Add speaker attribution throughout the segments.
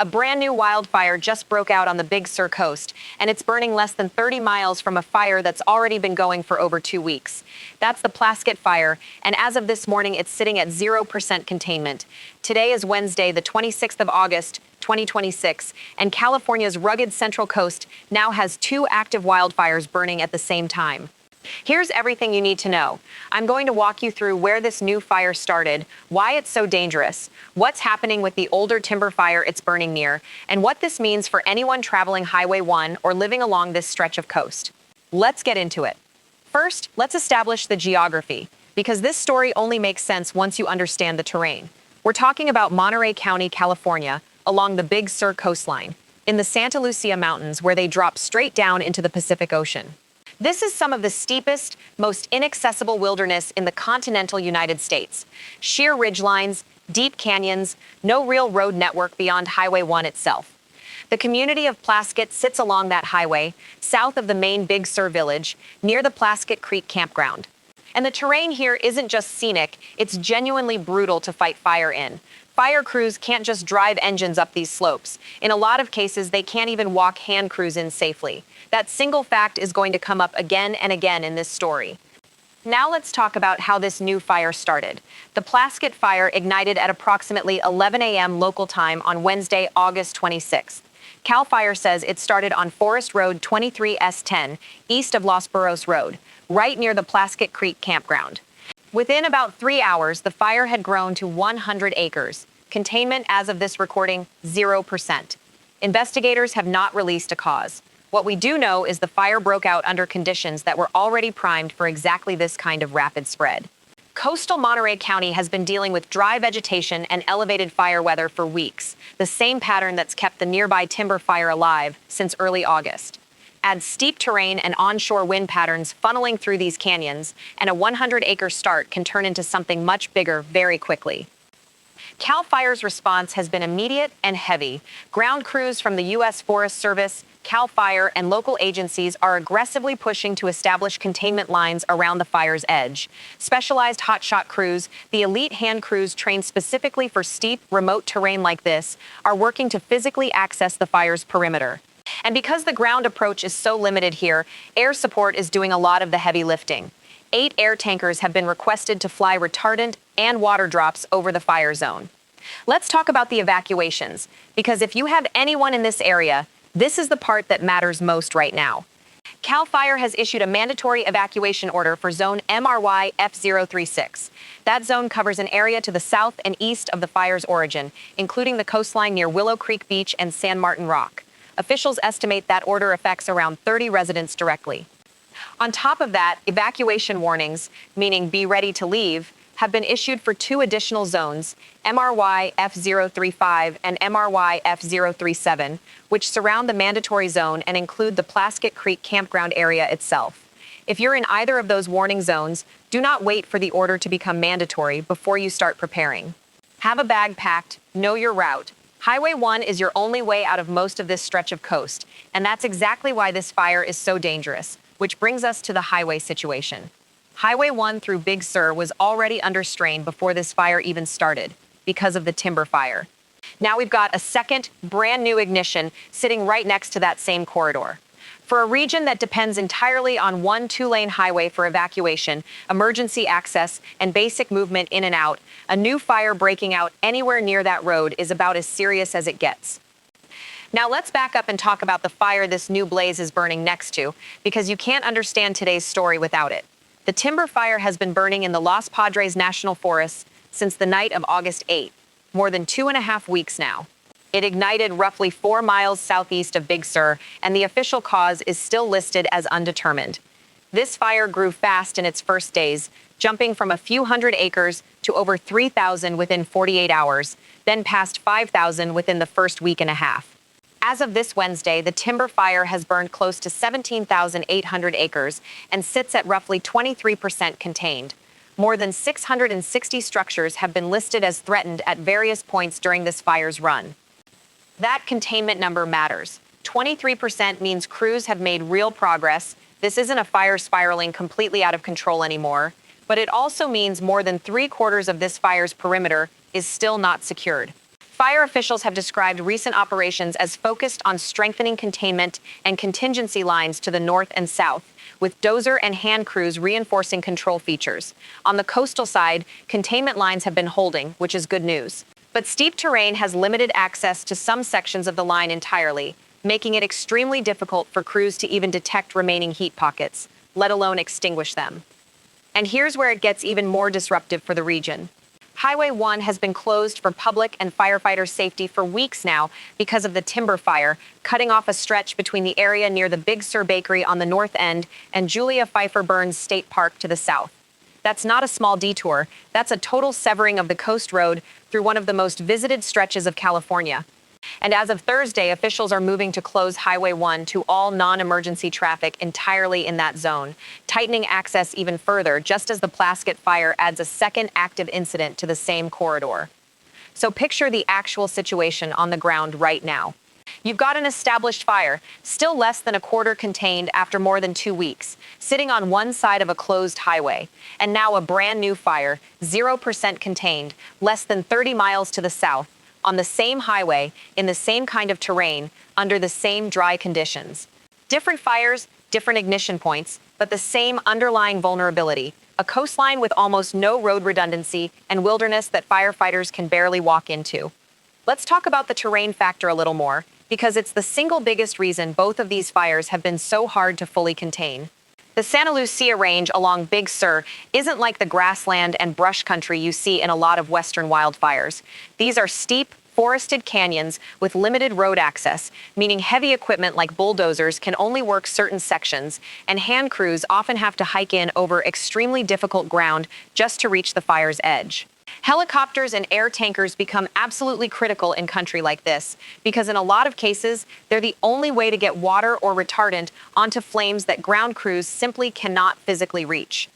Speaker 1: A brand new wildfire just broke out on the Big Sur Coast, and it's burning less than 30 miles from a fire that's already been going for over 2 weeks. That's the Plaskett Fire, and as of this morning, it's sitting at 0% containment. Today is Wednesday, the 26th of August, 2026, and California's rugged Central Coast now has 2 active wildfires burning at the same time. Here's everything you need to know. I'm going to walk you through where this new fire started, why it's so dangerous, what's happening with the older timber fire it's burning near, and what this means for anyone traveling Highway 1 or living along this stretch of coast. Let's get into it. First, let's establish the geography, because this story only makes sense once you understand the terrain. We're talking about Monterey County, California, along the Big Sur coastline, in the Santa Lucia Mountains where they drop straight down into the Pacific Ocean. This is some of the steepest, most inaccessible wilderness in the continental United States. Sheer ridgelines, deep canyons, no real road network beyond Highway 1 itself. The community of Plasket sits along that highway, south of the main Big Sur village, near the Plasket Creek campground. And the terrain here isn't just scenic, it's genuinely brutal to fight fire in. Fire crews can't just drive engines up these slopes. In a lot of cases, they can't even walk hand crews in safely. That single fact is going to come up again and again in this story. Now let's talk about how this new fire started. The Plaskett Fire ignited at approximately 11 a.m. local time on Wednesday, August 26th. CAL FIRE says it started on Forest Road 23S10, east of Los Burros Road, right near the Plasket Creek campground. Within about 3 hours, the fire had grown to 100 acres. Containment as of this recording, 0%. Investigators have not released a cause. What we do know is the fire broke out under conditions that were already primed for exactly this kind of rapid spread. Coastal Monterey County has been dealing with dry vegetation and elevated fire weather for weeks, the same pattern that's kept the nearby timber fire alive since early August. Add steep terrain and onshore wind patterns funneling through these canyons, and a 100-acre start can turn into something much bigger very quickly. CAL FIRE's response has been immediate and heavy. Ground crews from the U.S. Forest Service, CAL FIRE, and local agencies are aggressively pushing to establish containment lines around the fire's edge. Specialized hotshot crews, the elite hand crews trained specifically for steep, remote terrain like this, are working to physically access the fire's perimeter. And because the ground approach is so limited here, air support is doing a lot of the heavy lifting. 8 air tankers have been requested to fly retardant and water drops over the fire zone. Let's talk about the evacuations, because if you have anyone in this area, this is the part that matters most right now. CAL FIRE has issued a mandatory evacuation order for zone MRY F036. That zone covers an area to the south and east of the fire's origin, including the coastline near Willow Creek Beach and San Martin Rock. Officials estimate that order affects around 30 residents directly. On top of that, evacuation warnings, meaning be ready to leave, have been issued for 2 additional zones, MRY F035 and MRY F037, which surround the mandatory zone and include the Plasket Creek campground area itself. If you're in either of those warning zones, do not wait for the order to become mandatory before you start preparing. Have a bag packed, know your route. Highway 1 is your only way out of most of this stretch of coast, and that's exactly why this fire is so dangerous, which brings us to the highway situation. Highway 1 through Big Sur was already under strain before this fire even started, because of the timber fire. Now we've got a second, brand new ignition sitting right next to that same corridor. For a region that depends entirely on one 2-lane highway for evacuation, emergency access, and basic movement in and out, a new fire breaking out anywhere near that road is about as serious as it gets. Now let's back up and talk about the fire this new blaze is burning next to, because you can't understand today's story without it. The timber fire has been burning in the Los Padres National Forest since the night of August 8, more than 2.5 weeks now. It ignited roughly 4 miles southeast of Big Sur, and the official cause is still listed as undetermined. This fire grew fast in its first days, jumping from a few hundred acres to over 3,000 within 48 hours, then past 5,000 within the first week and a half. As of this Wednesday, the timber fire has burned close to 17,800 acres and sits at roughly 23% contained. More than 660 structures have been listed as threatened at various points during this fire's run. That containment number matters. 23% means crews have made real progress. This isn't a fire spiraling completely out of control anymore, but it also means more than 3/4 of this fire's perimeter is still not secured. Fire officials have described recent operations as focused on strengthening containment and contingency lines to the north and south, with dozer and hand crews reinforcing control features. On the coastal side, containment lines have been holding, which is good news. But steep terrain has limited access to some sections of the line entirely, making it extremely difficult for crews to even detect remaining heat pockets, let alone extinguish them. And here's where it gets even more disruptive for the region. Highway 1 has been closed for public and firefighter safety for weeks now because of the timber fire, cutting off a stretch between the area near the Big Sur Bakery on the north end and Julia Pfeiffer Burns State Park to the south. That's not a small detour. That's a total severing of the coast road through one of the most visited stretches of California. And as of Thursday, officials are moving to close Highway 1 to all non-emergency traffic entirely in that zone, tightening access even further, just as the Plaskett Fire adds a second active incident to the same corridor. So picture the actual situation on the ground right now. You've got an established fire, still less than a quarter contained after more than 2 weeks, sitting on one side of a closed highway. And now a brand new fire, 0% contained, less than 30 miles to the south, on the same highway, in the same kind of terrain, under the same dry conditions. Different fires, different ignition points, but the same underlying vulnerability, a coastline with almost no road redundancy and wilderness that firefighters can barely walk into. Let's talk about the terrain factor a little more, because it's the single biggest reason both of these fires have been so hard to fully contain. The Santa Lucia Range along Big Sur isn't like the grassland and brush country you see in a lot of western wildfires. These are steep, forested canyons with limited road access, meaning heavy equipment like bulldozers can only work certain sections, and hand crews often have to hike in over extremely difficult ground just to reach the fire's edge. Helicopters and air tankers become absolutely critical in country like this because in a lot of cases, they're the only way to get water or retardant onto flames that ground crews simply cannot physically reach.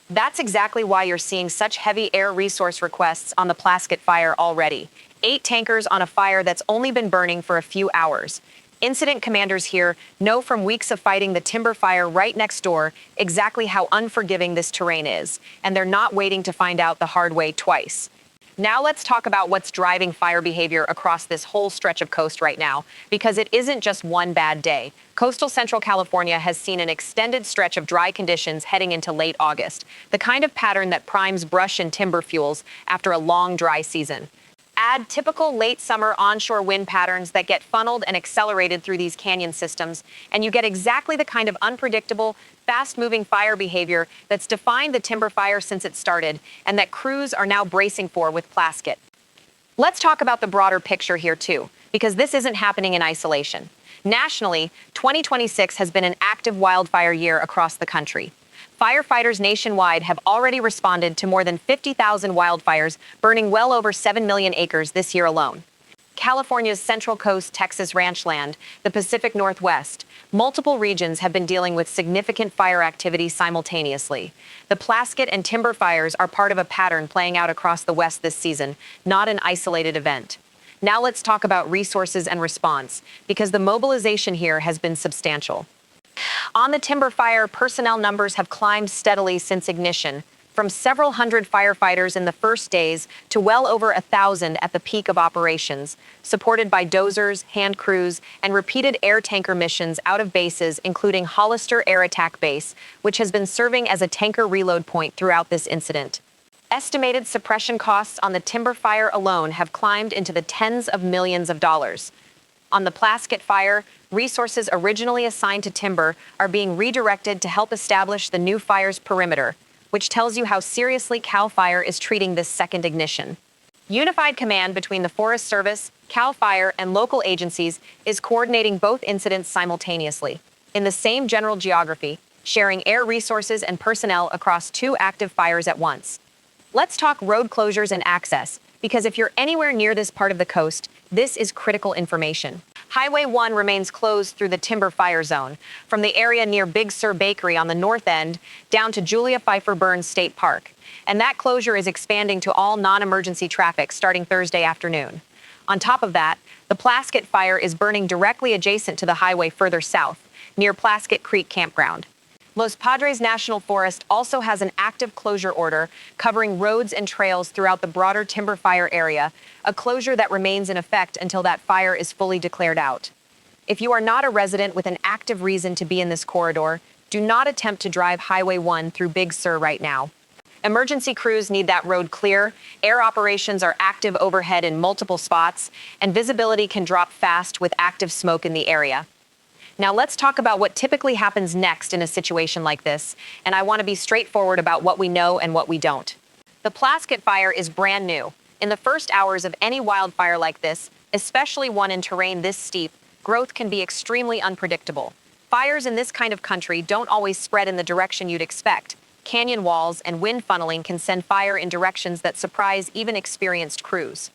Speaker 1: That's exactly why you're seeing such heavy air resource requests on the Plaskett Fire already. 8 tankers on a fire that's only been burning for a few hours. Incident commanders here know from weeks of fighting the timber fire right next door exactly how unforgiving this terrain is, and they're not waiting to find out the hard way twice. Now let's talk about what's driving fire behavior across this whole stretch of coast right now, because it isn't just one bad day. Coastal Central California has seen an extended stretch of dry conditions heading into late August, the kind of pattern that primes brush and timber fuels after a long dry season. Add typical late summer onshore wind patterns that get funneled and accelerated through these canyon systems, and you get exactly the kind of unpredictable, fast-moving fire behavior that's defined the timber fire since it started, and that crews are now bracing for with Plasket. Let's talk about the broader picture here too, because this isn't happening in isolation. Nationally, 2026 has been an active wildfire year across the country. Firefighters nationwide have already responded to more than 50,000 wildfires, burning well over 7 million acres this year alone. California's Central Coast, Texas ranchland, the Pacific Northwest, multiple regions have been dealing with significant fire activity simultaneously. The Plasket and timber fires are part of a pattern playing out across the West this season, not an isolated event. Now let's talk about resources and response, because the mobilization here has been substantial. On the timber fire, personnel numbers have climbed steadily since ignition, from several hundred firefighters in the first days to well over 1,000 at the peak of operations, supported by dozers, hand crews, and repeated air tanker missions out of bases, including Hollister Air Attack Base, which has been serving as a tanker reload point throughout this incident. Estimated suppression costs on the timber fire alone have climbed into the tens of millions of dollars. On the Plaskett Fire, resources originally assigned to timber are being redirected to help establish the new fire's perimeter, which tells you how seriously CAL FIRE is treating this second ignition. Unified command between the Forest Service, CAL FIRE, and local agencies is coordinating both incidents simultaneously, in the same general geography, sharing air resources and personnel across 2 active fires at once. Let's talk road closures and access, because if you're anywhere near this part of the coast, this is critical information. Highway 1 remains closed through the timber fire zone, from the area near Big Sur Bakery on the north end down to Julia Pfeiffer Burns State Park. And that closure is expanding to all non-emergency traffic starting Thursday afternoon. On top of that, the Plaskett Fire is burning directly adjacent to the highway further south, near Plaskett Creek Campground. Los Padres National Forest also has an active closure order covering roads and trails throughout the broader timber fire area, a closure that remains in effect until that fire is fully declared out. If you are not a resident with an active reason to be in this corridor, do not attempt to drive Highway 1 through Big Sur right now. Emergency crews need that road clear, air operations are active overhead in multiple spots, and visibility can drop fast with active smoke in the area. Now let's talk about what typically happens next in a situation like this, and I want to be straightforward about what we know and what we don't. The Plaskett Fire is brand new. In the first hours of any wildfire like this, especially one in terrain this steep, growth can be extremely unpredictable. Fires in this kind of country don't always spread in the direction you'd expect. Canyon walls and wind funneling can send fire in directions that surprise even experienced crews.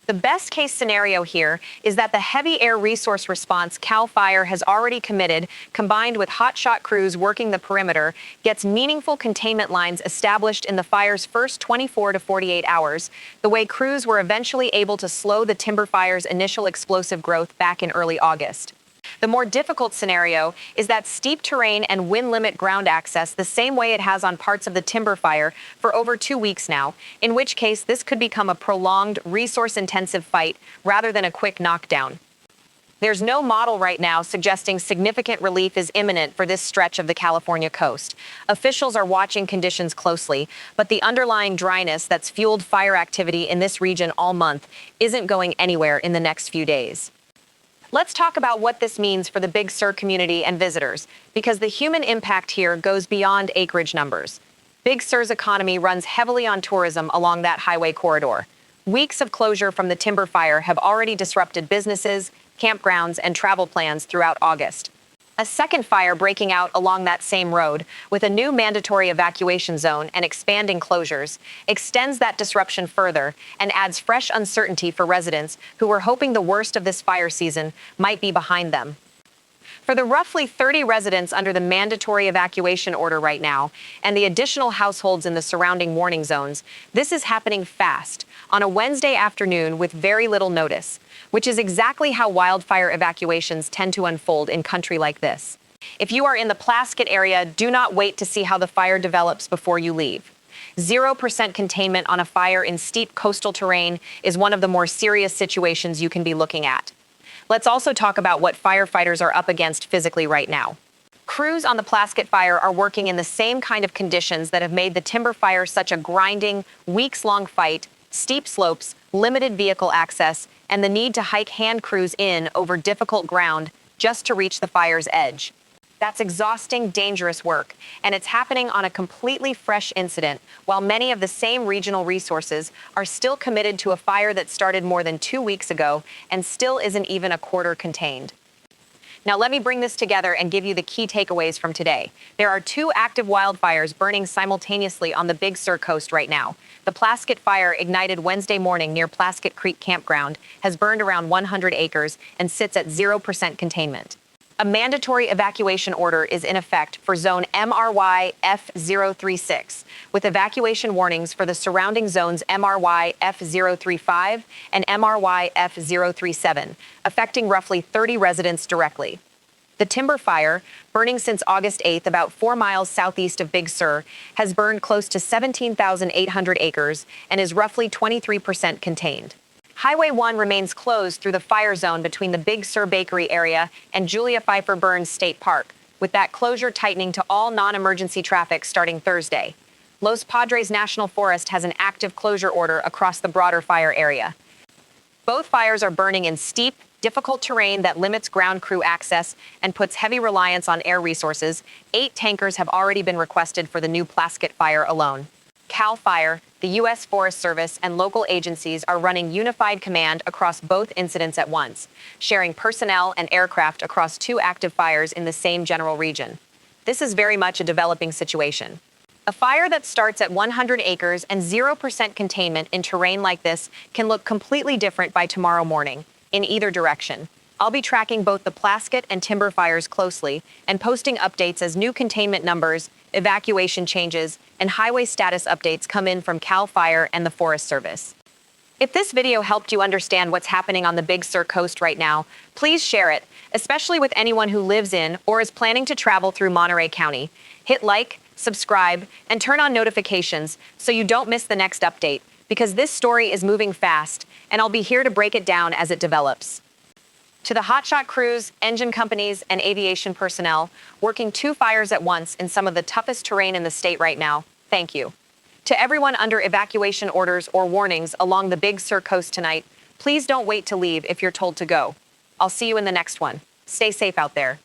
Speaker 1: The best case scenario here is that the heavy air resource response CAL FIRE has already committed, combined with hotshot crews working the perimeter, gets meaningful containment lines established in the fire's first 24 to 48 hours, the way crews were eventually able to slow the timber fire's initial explosive growth back in early August. The more difficult scenario is that steep terrain and wind limit ground access the same way it has on parts of the timber fire for over 2 weeks now, in which case this could become a prolonged, resource-intensive fight rather than a quick knockdown. There's no model right now suggesting significant relief is imminent for this stretch of the California coast. Officials are watching conditions closely, but the underlying dryness that's fueled fire activity in this region all month isn't going anywhere in the next few days. Let's talk about what this means for the Big Sur community and visitors, because the human impact here goes beyond acreage numbers. Big Sur's economy runs heavily on tourism along that highway corridor. Weeks of closure from the timber fire have already disrupted businesses, campgrounds, and travel plans throughout August. A second fire breaking out along that same road, with a new mandatory evacuation zone and expanding closures, extends that disruption further and adds fresh uncertainty for residents who were hoping the worst of this fire season might be behind them. For the roughly 30 residents under the mandatory evacuation order right now, and the additional households in the surrounding warning zones, this is happening fast, on a Wednesday afternoon with very little notice, which is exactly how wildfire evacuations tend to unfold in country like this. If you are in the Plasket area, do not wait to see how the fire develops before you leave. 0% containment on a fire in steep coastal terrain is one of the more serious situations you can be looking at. Let's also talk about what firefighters are up against physically right now. Crews on the Plaskett Fire are working in the same kind of conditions that have made the timber fire such a grinding, weeks-long fight: steep slopes, limited vehicle access, and the need to hike hand crews in over difficult ground just to reach the fire's edge. That's exhausting, dangerous work, and it's happening on a completely fresh incident, while many of the same regional resources are still committed to a fire that started more than 2 weeks ago and still isn't even a quarter contained. Now let me bring this together and give you the key takeaways from today. There are 2 active wildfires burning simultaneously on the Big Sur Coast right now. The Plaskett Fire, ignited Wednesday morning near Plaskett Creek Campground, has burned around 100 acres and sits at 0% containment. A mandatory evacuation order is in effect for zone MRY F036, with evacuation warnings for the surrounding zones MRY F035 and MRY F037, affecting roughly 30 residents directly. The timber fire, burning since August 8th about 4 miles southeast of Big Sur, has burned close to 17,800 acres and is roughly 23% contained. Highway 1 remains closed through the fire zone between the Big Sur Bakery area and Julia Pfeiffer Burns State Park, with that closure tightening to all non-emergency traffic starting Thursday. Los Padres National Forest has an active closure order across the broader fire area. Both fires are burning in steep, difficult terrain that limits ground crew access and puts heavy reliance on air resources. 8 tankers have already been requested for the new Plaskett Fire alone. CAL FIRE, the U.S. Forest Service, and local agencies are running unified command across both incidents at once, sharing personnel and aircraft across 2 active fires in the same general region. This is very much a developing situation. A fire that starts at 100 acres and 0% containment in terrain like this can look completely different by tomorrow morning, in either direction. I'll be tracking both the Plasket and timber fires closely and posting updates as new containment numbers, evacuation changes, and highway status updates come in from CAL FIRE and the Forest Service. If this video helped you understand what's happening on the Big Sur Coast right now, please share it, especially with anyone who lives in or is planning to travel through Monterey County. Hit like, subscribe, and turn on notifications so you don't miss the next update, because this story is moving fast, and I'll be here to break it down as it develops. To the hotshot crews, engine companies, and aviation personnel working two fires at once in some of the toughest terrain in the state right now, thank you. To everyone under evacuation orders or warnings along the Big Sur Coast tonight, please don't wait to leave if you're told to go. I'll see you in the next one. Stay safe out there.